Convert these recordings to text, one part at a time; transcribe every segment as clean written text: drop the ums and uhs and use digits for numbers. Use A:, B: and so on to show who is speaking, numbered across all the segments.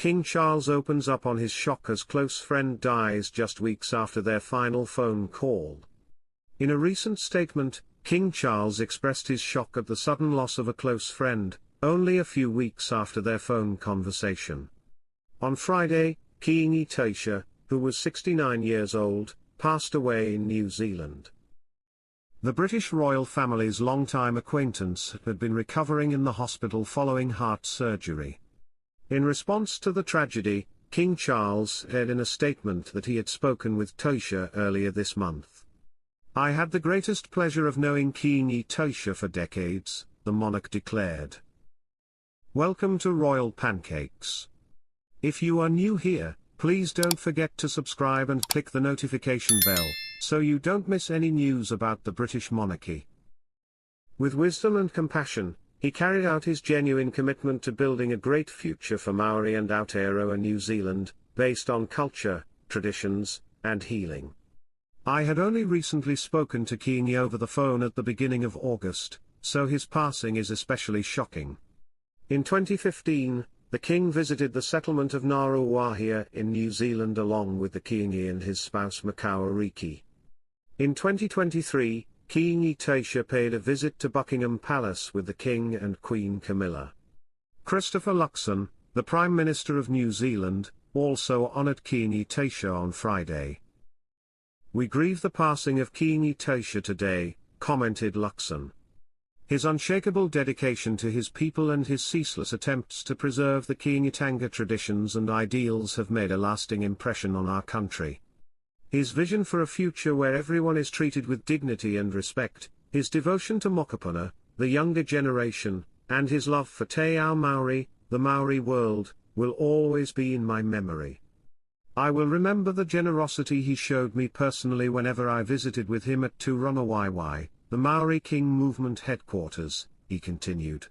A: King Charles opens up on his shock as close friend dies just weeks after their final phone call. In a recent statement, King Charles expressed his shock at the sudden loss of a close friend, only a few weeks after their phone conversation. On Friday, Kiingi Tuheitia, who was 69 years old, passed away in New Zealand. The British royal family's longtime acquaintance had been recovering in the hospital following heart surgery. In response to the tragedy, King Charles said in a statement that he had spoken with Tuheitia earlier this month. "I had the greatest pleasure of knowing Kiingi Tuheitia for decades," the monarch declared. Welcome to Royal Pancakes. If you are new here, please don't forget to subscribe and click the notification bell, so you don't miss any news about the British monarchy. With wisdom and compassion, he carried out his genuine commitment to building a great future for Maori and Aotearoa New Zealand, based on culture, traditions, and healing. I had only recently spoken to Kiingi over the phone at the beginning of August, so his passing is especially shocking. In 2015, the king visited the settlement of Ngaruawahia in New Zealand along with the Kiingi and his spouse Makau Ariki. In 2023, Kiingi Tuheitia paid a visit to Buckingham Palace with the King and Queen Camilla. Christopher Luxon, the Prime Minister of New Zealand, also honoured Kiingi Tuheitia on Friday. "We grieve the passing of Kiingi Tuheitia today," commented Luxon. His unshakable dedication to his people and his ceaseless attempts to preserve the Kiingi traditions and ideals have made a lasting impression on our country. His vision for a future where everyone is treated with dignity and respect, his devotion to mokopuna, the younger generation, and his love for Te Ao Maori, the Maori world, will always be in my memory. I will remember the generosity he showed me personally whenever I visited with him at Ngaruawahia, the Maori King Movement headquarters, he continued.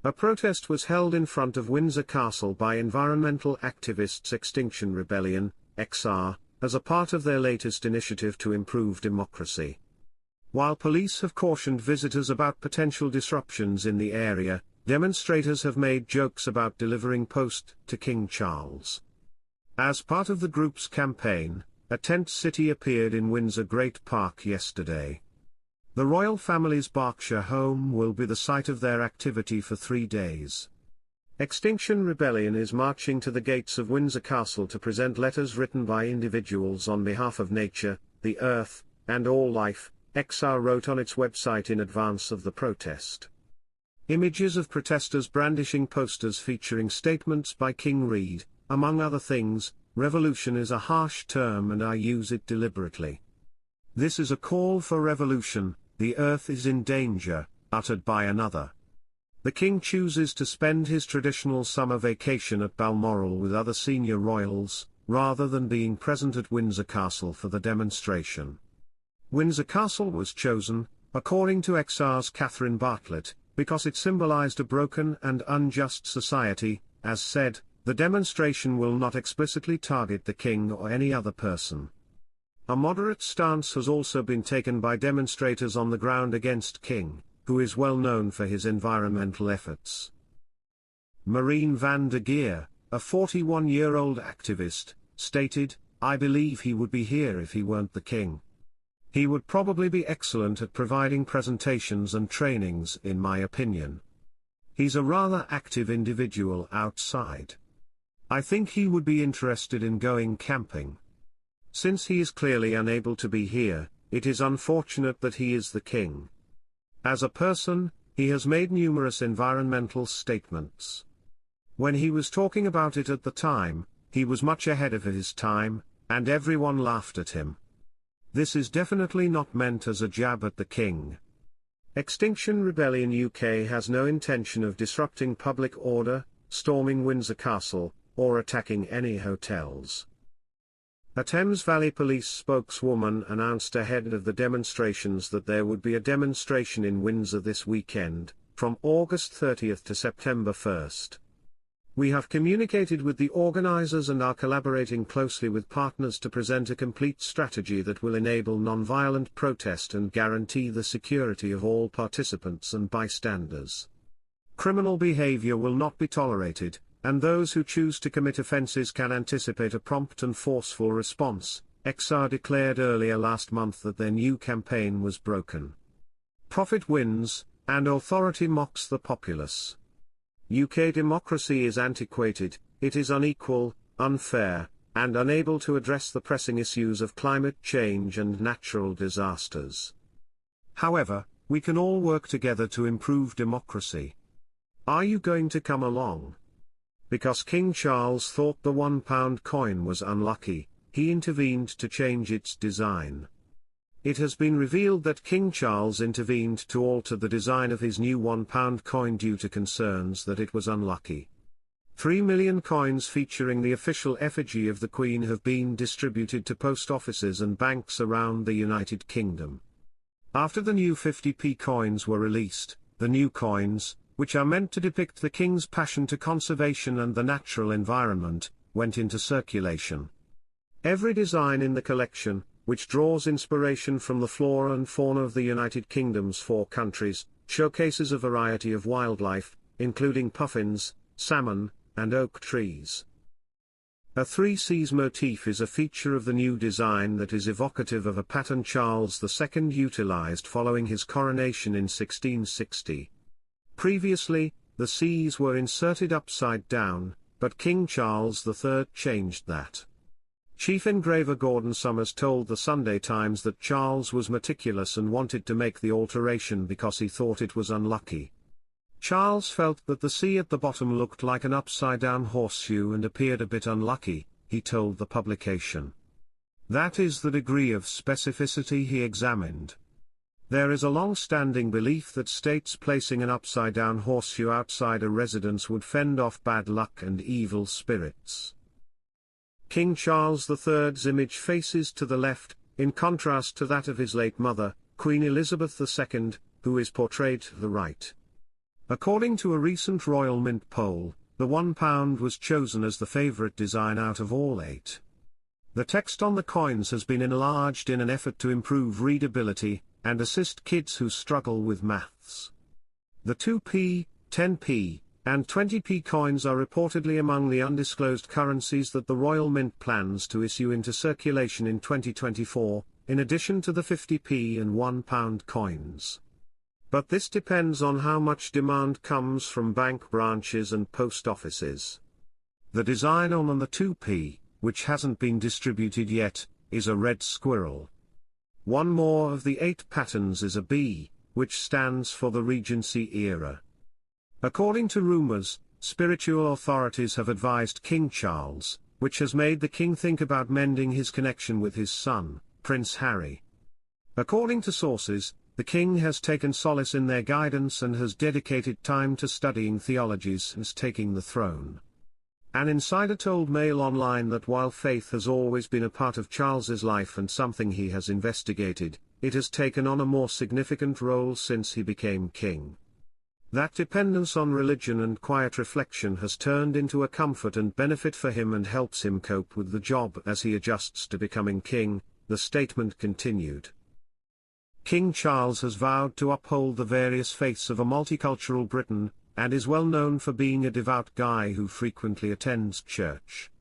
A: A protest was held in front of Windsor Castle by environmental activists Extinction Rebellion, XR, as a part of their latest initiative to improve democracy. While police have cautioned visitors about potential disruptions in the area, demonstrators have made jokes about delivering post to King Charles. As part of the group's campaign, a tent city appeared in Windsor Great Park yesterday. The royal family's Berkshire home will be the site of their activity for 3 days. Extinction Rebellion is marching to the gates of Windsor Castle to present letters written by individuals on behalf of nature, the earth, and all life, XR wrote on its website in advance of the protest. Images of protesters brandishing posters featuring statements by King read, among other things, "Revolution is a harsh term and I use it deliberately. This is a call for revolution, the earth is in danger," uttered by another. The king chooses to spend his traditional summer vacation at Balmoral with other senior royals, rather than being present at Windsor Castle for the demonstration. Windsor Castle was chosen, according to XR's Catherine Bartlett, because it symbolized a broken and unjust society. As said, the demonstration will not explicitly target the king or any other person. A moderate stance has also been taken by demonstrators on the ground against King, who is well known for his environmental efforts. Marine van der Geer, a 41-year-old activist, stated, "I believe he would be here if he weren't the king. He would probably be excellent at providing presentations and trainings, in my opinion. He's a rather active individual outside. I think he would be interested in going camping. Since he is clearly unable to be here, it is unfortunate that he is the king. As a person, he has made numerous environmental statements. When he was talking about it at the time, he was much ahead of his time, and everyone laughed at him. This is definitely not meant as a jab at the king." Extinction Rebellion UK has no intention of disrupting public order, storming Windsor Castle, or attacking any hotels. A Thames Valley Police spokeswoman announced ahead of the demonstrations that there would be a demonstration in Windsor this weekend, from August 30th to September 1st. "We have communicated with the organisers and are collaborating closely with partners to present a complete strategy that will enable non-violent protest and guarantee the security of all participants and bystanders. Criminal behaviour will not be tolerated, and those who choose to commit offences can anticipate a prompt and forceful response. XR declared earlier last month that their new campaign was broken. Profit wins, and authority mocks the populace. UK democracy is antiquated, it is unequal, unfair, and unable to address the pressing issues of climate change and natural disasters. However, we can all work together to improve democracy. Are you going to come along? Because King Charles thought the £1 coin was unlucky, he intervened to change its design. It has been revealed that King Charles intervened to alter the design of his new £1 coin due to concerns that it was unlucky. 3 million coins featuring the official effigy of the Queen have been distributed to post offices and banks around the United Kingdom. After the new 50p coins were released, the new coins, which are meant to depict the King's passion to conservation and the natural environment, went into circulation. Every design in the collection, which draws inspiration from the flora and fauna of the United Kingdom's 4 countries, showcases a variety of wildlife, including puffins, salmon, and oak trees. A 3 seas motif is a feature of the new design that is evocative of a pattern Charles II utilized following his coronation in 1660. Previously, the seas were inserted upside down, but King Charles III changed that. Chief engraver Gordon Summers told the Sunday Times that Charles was meticulous and wanted to make the alteration because he thought it was unlucky. Charles felt that the sea at the bottom looked like an upside-down horseshoe and appeared a bit unlucky, he told the publication. That is the degree of specificity he examined. There is a long-standing belief that states placing an upside-down horseshoe outside a residence would fend off bad luck and evil spirits. King Charles III's image faces to the left, in contrast to that of his late mother, Queen Elizabeth II, who is portrayed to the right. According to a recent Royal Mint poll, the £1 was chosen as the favourite design out of all 8. The text on the coins has been enlarged in an effort to improve readability, and assist kids who struggle with maths. The 2p, 10p, and 20p coins are reportedly among the undisclosed currencies that the Royal Mint plans to issue into circulation in 2024, in addition to the 50p and £1 coins. But this depends on how much demand comes from bank branches and post offices. The design on the 2p, which hasn't been distributed yet, is a red squirrel. One more of the 8 patterns is a bee, which stands for the Regency era. According to rumors, spiritual authorities have advised King Charles, which has made the king think about mending his connection with his son, Prince Harry. According to sources, the king has taken solace in their guidance and has dedicated time to studying theology since taking the throne. An insider told Mail Online that while faith has always been a part of Charles's life and something he has investigated, it has taken on a more significant role since he became king. That dependence on religion and quiet reflection has turned into a comfort and benefit for him and helps him cope with the job as he adjusts to becoming king, the statement continued. King Charles has vowed to uphold the various faiths of a multicultural Britain, and is well known for being a devout guy who frequently attends church.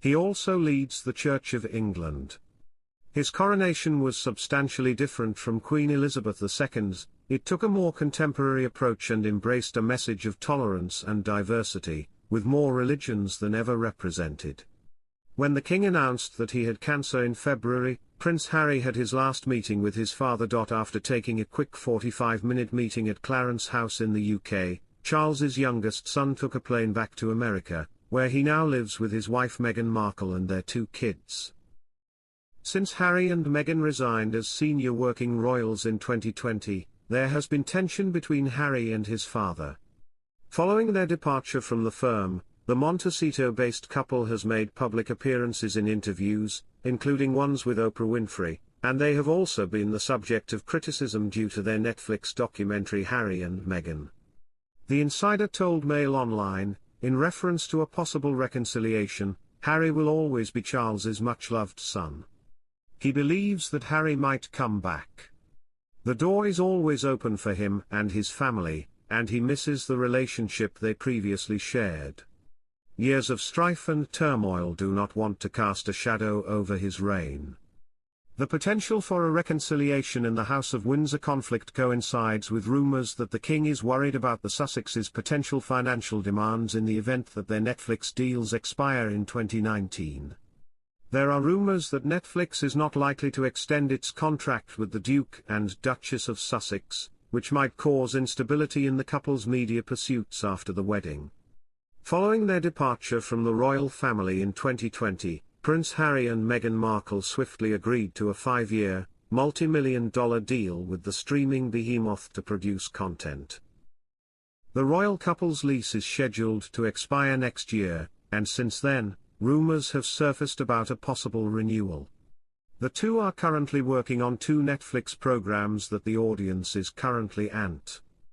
A: He also leads the Church of England. His coronation was substantially different from Queen Elizabeth II's. It took a more contemporary approach and embraced a message of tolerance and diversity, with more religions than ever represented. When the king announced that he had cancer in February, Prince Harry had his last meeting with his father. After taking a quick 45-minute meeting at Clarence House in the UK, Charles's youngest son took a plane back to America, where he now lives with his wife Meghan Markle and their 2 kids. Since Harry and Meghan resigned as senior working royals in 2020, there has been tension between Harry and his father. Following their departure from the firm, the Montecito-based couple has made public appearances in interviews, including ones with Oprah Winfrey, and they have also been the subject of criticism due to their Netflix documentary Harry and Meghan. The insider told Mail Online, in reference to a possible reconciliation, Harry will always be Charles's much-loved son. He believes that Harry might come back. The door is always open for him and his family, and he misses the relationship they previously shared. years of strife and turmoil do not want to cast a shadow over his reign. The potential for a reconciliation in the House of Windsor conflict coincides with rumours that the King is worried about the Sussexes' potential financial demands in the event that their Netflix deals expire in 2019. There are rumours that Netflix is not likely to extend its contract with the Duke and Duchess of Sussex, which might cause instability in the couple's media pursuits after the wedding. Following their departure from the royal family in 2020, Prince Harry and Meghan Markle swiftly agreed to a 5-year, multi-million-dollar deal with the streaming behemoth to produce content. The royal couple's lease is scheduled to expire next year, and since then, rumors have surfaced about a possible renewal. The two are currently working on 2 Netflix programs that the audience is currently ant.